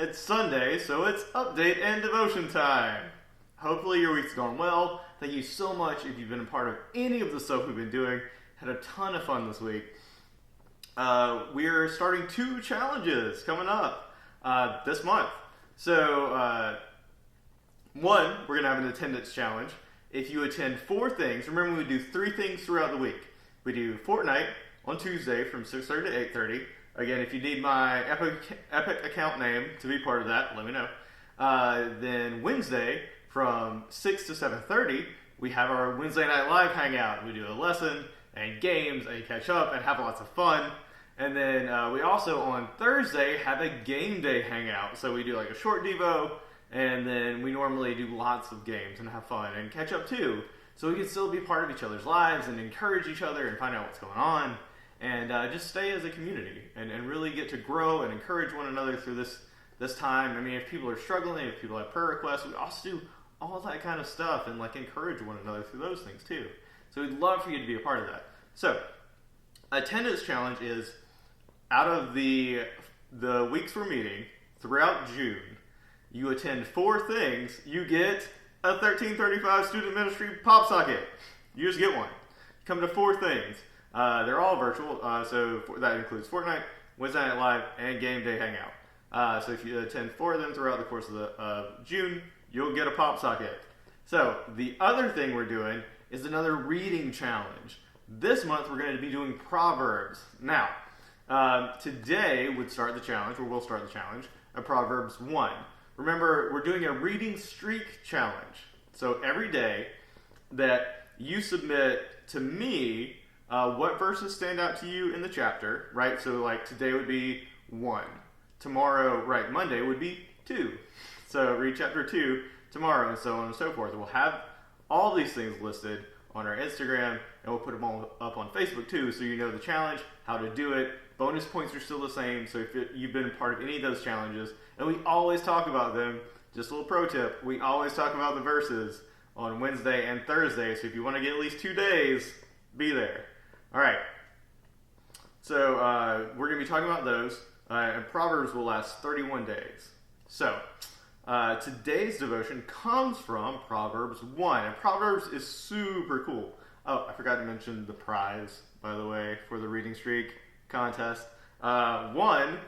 It's Sunday, so it's update and devotion time. Hopefully your week's gone well. Thank you so much if you've been a part of any of the stuff we've been doing. Had a ton of fun this week. We're starting 2 challenges coming up this month. So, one, we're going to have an attendance challenge. If you attend 4 things, remember we do 3 things throughout the week. We do Fortnite on Tuesday from 6:30 to 8:30. Again, if you need my Epic account name to be part of that, let me know. Then Wednesday from 6 to 7:30, we have our Wednesday Night Live hangout. We do a lesson and games and catch up and have lots of fun. And then we also on Thursday have a game day hangout. So we do like a short Devo, and then we normally do lots of games and have fun and catch up too. So we can still be part of each other's lives and encourage each other and find out what's going on. And just stay as a community and really get to grow and encourage one another through this time. I mean, if people are struggling, if people have prayer requests, we also do all that kind of stuff and like encourage one another through those things too. So we'd love for you to be a part of that. So, attendance challenge is out of the weeks we're meeting throughout June, you attend 4 things, you get a 1335 student ministry pop socket. You just get one. Come to 4 things. They're all virtual, so that includes Fortnite, Wednesday Night Live, and Game Day Hangout. So if you attend 4 of them throughout the course of June, you'll get a pop socket. So the other thing we're doing is another reading challenge. This month we're going to be doing Proverbs. Now, today would start the challenge, or we'll start the challenge, of Proverbs 1. Remember, we're doing a reading streak challenge. So every day that you submit to me what verses stand out to you in the chapter, right? So like today would be 1. Tomorrow, right, Monday would be 2. So read chapter 2 tomorrow, and so on and so forth. We'll have all these things listed on our Instagram, and we'll put them all up on Facebook too, so you know the challenge, how to do it. Bonus points are still the same, so if you've been a part of any of those challenges, and we always talk about them, just a little pro tip, we always talk about the verses on Wednesday and Thursday, so if you want to get at least 2 days, be there. All right, so we're going to be talking about those, and Proverbs will last 31 days. So, today's devotion comes from Proverbs 1, and Proverbs is super cool. Oh, I forgot to mention the prize, by the way, for the reading streak contest. One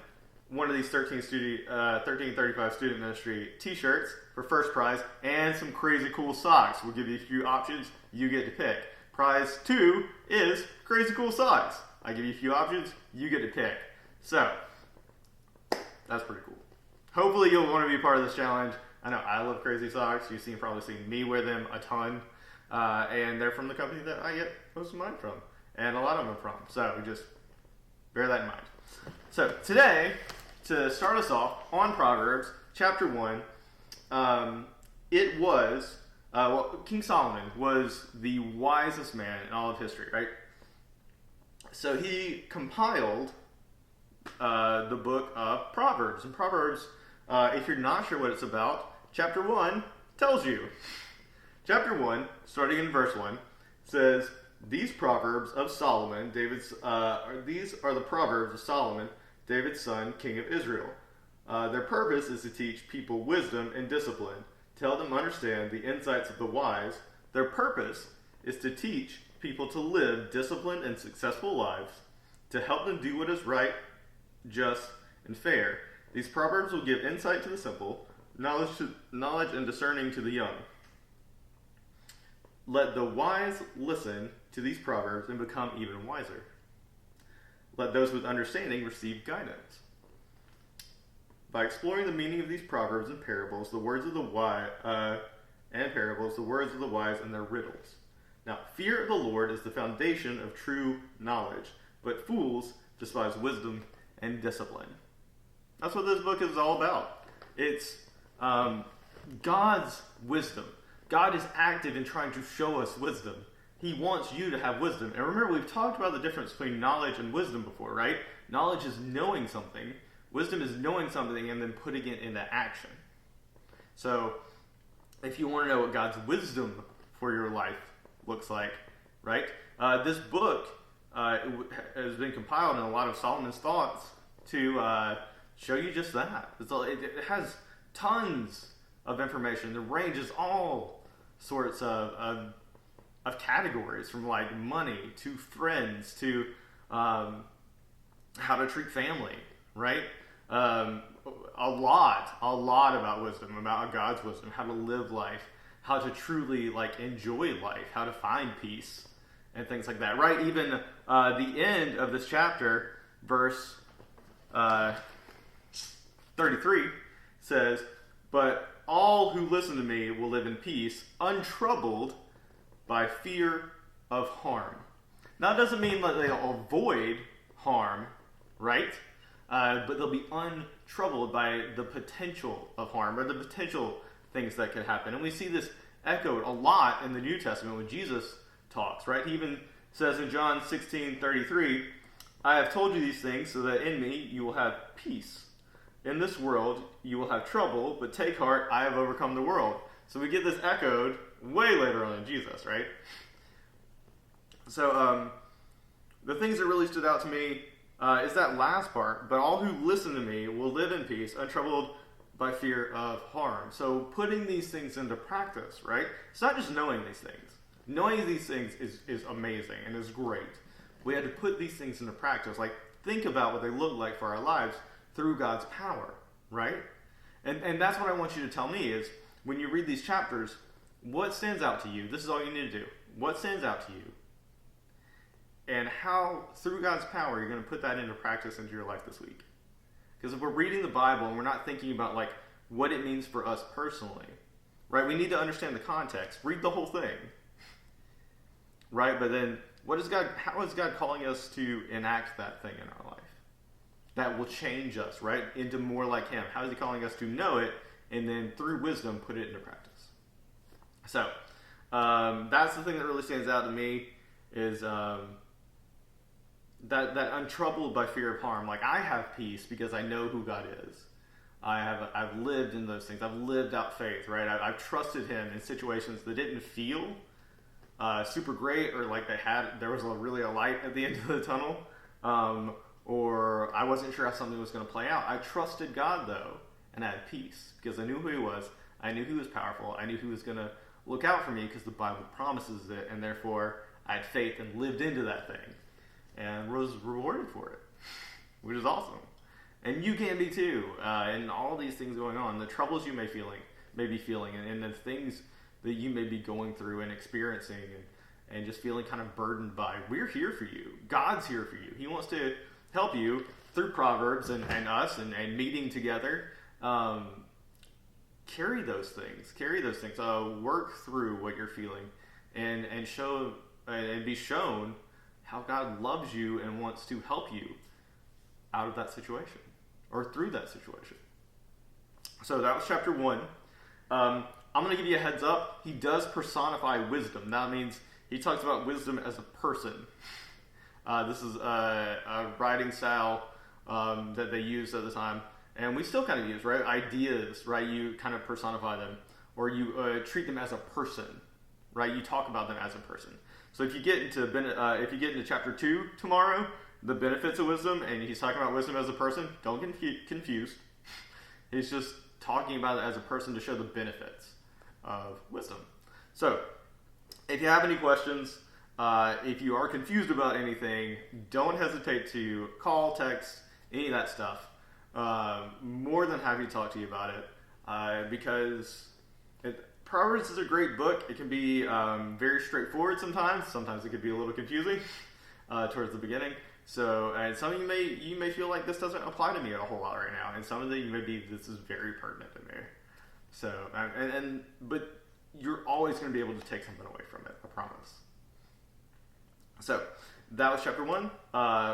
of these 1335 student ministry t-shirts for first prize, and some crazy cool socks. We'll give you a few options, you get to pick. Prize 2 is crazy cool socks. I give you a few options, you get to pick. So, that's pretty cool. Hopefully you'll want to be part of this challenge. I know I love crazy socks. You've probably seen me wear them a ton. And they're from the company that I get most of mine from. And a lot of them are from. So just bear that in mind. So today, to start us off on Proverbs, chapter 1, King Solomon was the wisest man in all of history, right? So he compiled the book of Proverbs. And Proverbs, if you're not sure what it's about, chapter 1 tells you. Chapter 1, starting in verse 1, says, These Proverbs of Solomon, these are the Proverbs of Solomon, David's son, king of Israel. Their purpose is to teach people wisdom and discipline, to help them understand the insights of the wise. Their purpose is to teach people to live disciplined and successful lives, to help them do what is right, just, and fair. These proverbs will give insight to the simple, knowledge and discerning to the young. Let the wise listen to these proverbs and become even wiser. Let those with understanding receive guidance. By exploring the meaning of these proverbs and parables, the words of the wise, and their riddles. Now, fear of the Lord is the foundation of true knowledge, but fools despise wisdom and discipline. That's what this book is all about. It's God's wisdom. God is active in trying to show us wisdom. He wants you to have wisdom. And remember, we've talked about the difference between knowledge and wisdom before, right? Knowledge is knowing something. Wisdom is knowing something and then putting it into action. So, if you want to know what God's wisdom for your life looks like, right? This book has been compiled in a lot of Solomon's thoughts to show you just that. It has tons of information. It ranges all sorts of categories, from like money to friends to how to treat family, right? A lot about wisdom, about God's wisdom, how to live life, how to truly like enjoy life, how to find peace, and things like that, right? Even the end of this chapter, verse 33 says, "But all who listen to me will live in peace, untroubled by fear of harm." Now, it doesn't mean that they'll avoid harm, right? But they'll be untroubled by the potential of harm, or the potential things that could happen. And we see this echoed a lot in the New Testament when Jesus talks, right? He even says in John 16:33, "I have told you these things so that in me you will have peace. In this world you will have trouble, but take heart, I have overcome the world." So we get this echoed way later on in Jesus, right? So the things that really stood out to me is that last part. "But all who listen to me will live in peace, untroubled by fear of harm." So putting these things into practice, right? It's not just knowing these things. Knowing these things is amazing and is great. We had to put these things into practice. Like, think about what they look like for our lives through God's power, right? And that's what I want you to tell me is, when you read these chapters, what stands out to you? This is all you need to do. What stands out to you? And how, through God's power, you're going to put that into practice into your life this week. Because if we're reading the Bible and we're not thinking about like what it means for us personally, right? We need to understand the context. Read the whole thing, right? But then, how is God calling us to enact that thing in our life that will change us, right, into more like Him? How is He calling us to know it and then through wisdom put it into practice? So that's the thing that really stands out to me is that untroubled by fear of harm. Like, I have peace because I know who God is. I've lived in those things. I've lived out faith, right? I've trusted Him in situations that didn't feel super great, or like there was really a light at the end of the tunnel, or I wasn't sure how something was going to play out. I trusted God though, and I had peace because I knew who He was. I knew He was powerful. I knew He was going to look out for me because the Bible promises it, and therefore I had faith and lived into that thing and was rewarded for it, which is awesome. And you can be too. And all these things going on, the troubles you may be feeling, and the things that you may be going through and experiencing, and just feeling kind of burdened by. We're here for you. God's here for you. He wants to help you through Proverbs and us and meeting together. Carry those things. Work through what you're feeling, and show and be shown how God loves you and wants to help you out of that situation or through that situation. So that was chapter 1. I'm going to give you a heads up. He does personify wisdom. That means he talks about wisdom as a person. This is a writing style that they used at the time, and we still kind of use, right? Ideas, right? You kind of personify them, or you treat them as a person, right? You talk about them as a person. So if you get into chapter 2 tomorrow, the benefits of wisdom, and he's talking about wisdom as a person, don't get confused. He's just talking about it as a person to show the benefits of wisdom. So if you have any questions, if you are confused about anything, don't hesitate to call, text, any of that stuff. More than happy to talk to you about it, because Proverbs is a great book. It can be very straightforward sometimes. Sometimes it could be a little confusing towards the beginning. So, and some of you may feel like this doesn't apply to me a whole lot right now, and some of you may be, this is very pertinent to me. So, but you're always going to be able to take something away from it, I promise. So, that was chapter 1.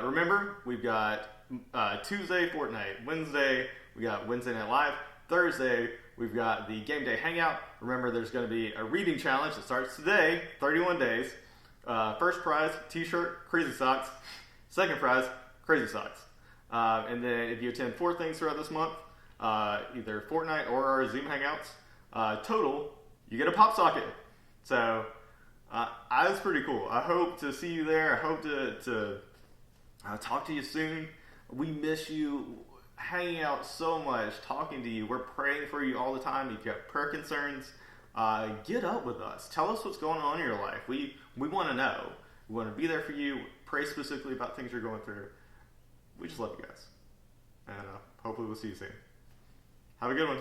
Remember, we've got Tuesday, Fortnite. Wednesday, we got Wednesday Night Live. Thursday, we've got the Game Day Hangout. Remember, there's going to be a reading challenge that starts today, 31 days. First prize, t-shirt, crazy socks. Second prize, crazy socks. And then if you attend 4 things throughout this month, either Fortnite or our Zoom Hangouts, total, you get a pop socket. So, that's pretty cool. I hope to see you there. I hope to talk to you soon. We miss you. hanging out so much, talking to you. We're praying for you all the time. If you have prayer concerns, get up with us. Tell us what's going on in your life. We want to know. We want to be there for you. Pray specifically about things you're going through. We just love you guys. And hopefully we'll see you soon. Have a good one.